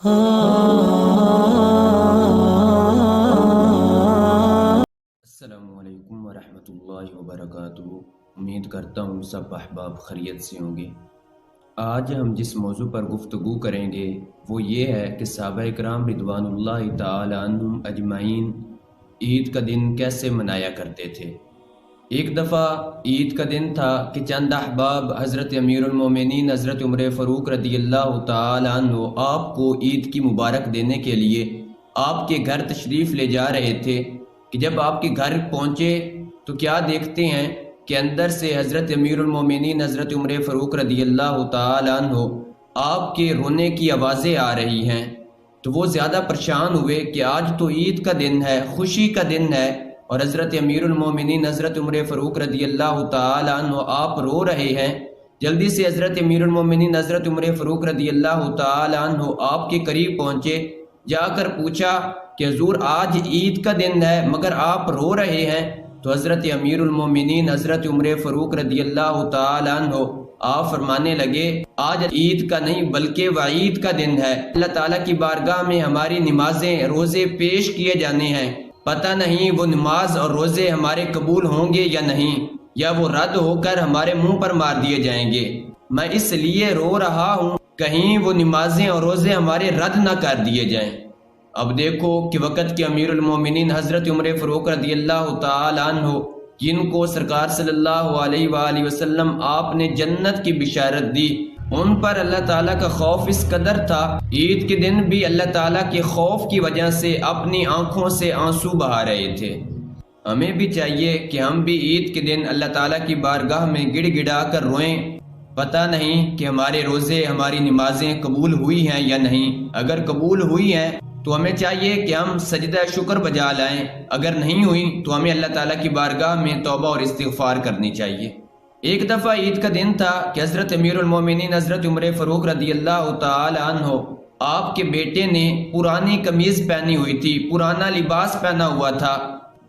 السلام علیکم ورحمۃ اللہ وبرکاتہ۔ امید کرتا ہوں سب احباب خیریت سے ہوں گے۔ آج ہم جس موضوع پر گفتگو کریں گے وہ یہ ہے کہ صحابہ کرام رضوان اللہ تعالی عنہم اجمعین عید کا دن کیسے منایا کرتے تھے۔ ایک دفعہ عید کا دن تھا کہ چند احباب حضرت امیر المومنین حضرت عمر فاروق رضی اللہ تعالی عنہ آپ کو عید کی مبارک دینے کے لیے آپ کے گھر تشریف لے جا رہے تھے کہ جب آپ کے گھر پہنچے تو کیا دیکھتے ہیں کہ اندر سے حضرت امیر المومنین حضرت عمر فاروق رضی اللہ تعالی عنہ آپ کے رونے کی آوازیں آ رہی ہیں۔ تو وہ زیادہ پریشان ہوئے کہ آج تو عید کا دن ہے، خوشی کا دن ہے، اور حضرت امیر المومنین حضرت عمر فاروق رضی اللہ تعالی عنہ آپ رو رہے ہیں۔ جلدی سے حضرت امیر المومنین حضرت عمر فاروق رضی اللہ تعالی عنہ آپ کے قریب پہنچے، جا کر پوچھا کہ حضور آج عید کا دن ہے مگر آپ رو رہے ہیں۔ تو حضرت امیر المومنین حضرت عمر فاروق رضی اللہ تعالی عنہ آپ فرمانے لگے آج عید کا نہیں بلکہ وعید کا دن ہے۔ اللہ تعالیٰ کی بارگاہ میں ہماری نمازیں روزے پیش کیے جانے ہیں، پتہ نہیں وہ نماز اور روزے ہمارے قبول ہوں گے یا نہیں، یا وہ رد ہو کر ہمارے منہ پر مار دیے جائیں گے۔ میں اس لیے رو رہا ہوں کہیں وہ نمازیں اور روزے ہمارے رد نہ کر دیے جائیں۔ اب دیکھو کہ وقت کے امیر المومنین حضرت عمر فاروق رضی اللہ تعالی عنہ جن کو سرکار صلی اللہ علیہ وآلہ وسلم آپ نے جنت کی بشارت دی، ان پر اللہ تعالیٰ کا خوف اس قدر تھا، عید کے دن بھی اللہ تعالیٰ کے خوف کی وجہ سے اپنی آنکھوں سے آنسو بہا رہے تھے۔ ہمیں بھی چاہیے کہ ہم بھی عید کے دن اللہ تعالیٰ کی بارگاہ میں گڑ گڑا کر روئیں، پتہ نہیں کہ ہمارے روزے ہماری نمازیں قبول ہوئی ہیں یا نہیں۔ اگر قبول ہوئی ہیں تو ہمیں چاہیے کہ ہم سجدہ شکر بجا لائیں، اگر نہیں ہوئی تو ہمیں اللہ تعالیٰ کی بارگاہ میں توبہ اور استغفار کرنی چاہیے۔ ایک دفعہ عید کا دن تھا کہ حضرت امیر المومنین حضرت عمر فاروق رضی اللہ تعالی عنہ آپ کے بیٹے نے پرانی قمیض پہنی ہوئی تھی، پرانا لباس پہنا ہوا تھا۔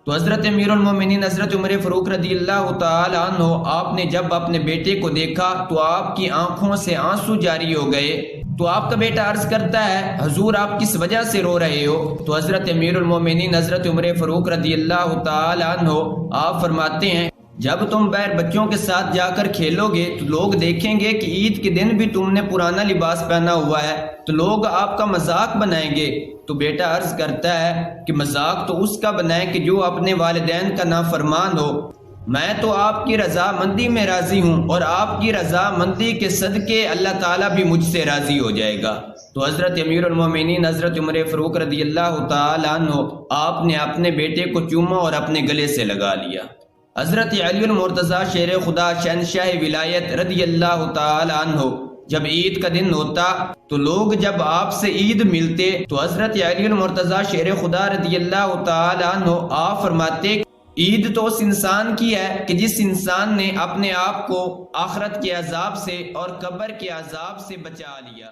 تو حضرت امیر المومنین حضرت عمر فاروق رضی اللہ تعالی عنہ آپ نے جب اپنے بیٹے کو دیکھا تو آپ کی آنکھوں سے آنسو جاری ہو گئے۔ تو آپ کا بیٹا عرض کرتا ہے حضور آپ کس وجہ سے رو رہے ہو؟ تو حضرت امیر المومنین حضرت عمر فاروق رضی اللہ تعالی عنہ آپ فرماتے ہیں جب تم باہر بچوں کے ساتھ جا کر کھیلو گے تو لوگ دیکھیں گے کہ عید کے دن بھی تم نے پرانا لباس پہنا ہوا ہے، تو لوگ آپ کا مذاق بنائیں گے۔ تو بیٹا عرض کرتا ہے کہ مذاق تو اس کا بنائے کہ جو اپنے والدین کا نافرمان ہو، میں تو آپ کی رضامندی میں راضی ہوں اور آپ کی رضامندی کے صدقے اللہ تعالیٰ بھی مجھ سے راضی ہو جائے گا۔ تو حضرت امیر المومنین حضرت عمر فاروق رضی اللہ تعالی عنہ آپ نے اپنے بیٹے کو چوما اور اپنے گلے سے لگا لیا۔ حضرت علی المرتضیٰ شیر خدا شہنشاہ ولایت رضی اللہ تعالی عنہ جب عید کا دن ہوتا تو لوگ جب آپ سے عید ملتے تو حضرت علی المرتضیٰ شیر خدا رضی اللہ تعالی عنہ آپ فرماتے عید تو اس انسان کی ہے کہ جس انسان نے اپنے آپ کو آخرت کے عذاب سے اور قبر کے عذاب سے بچا لیا۔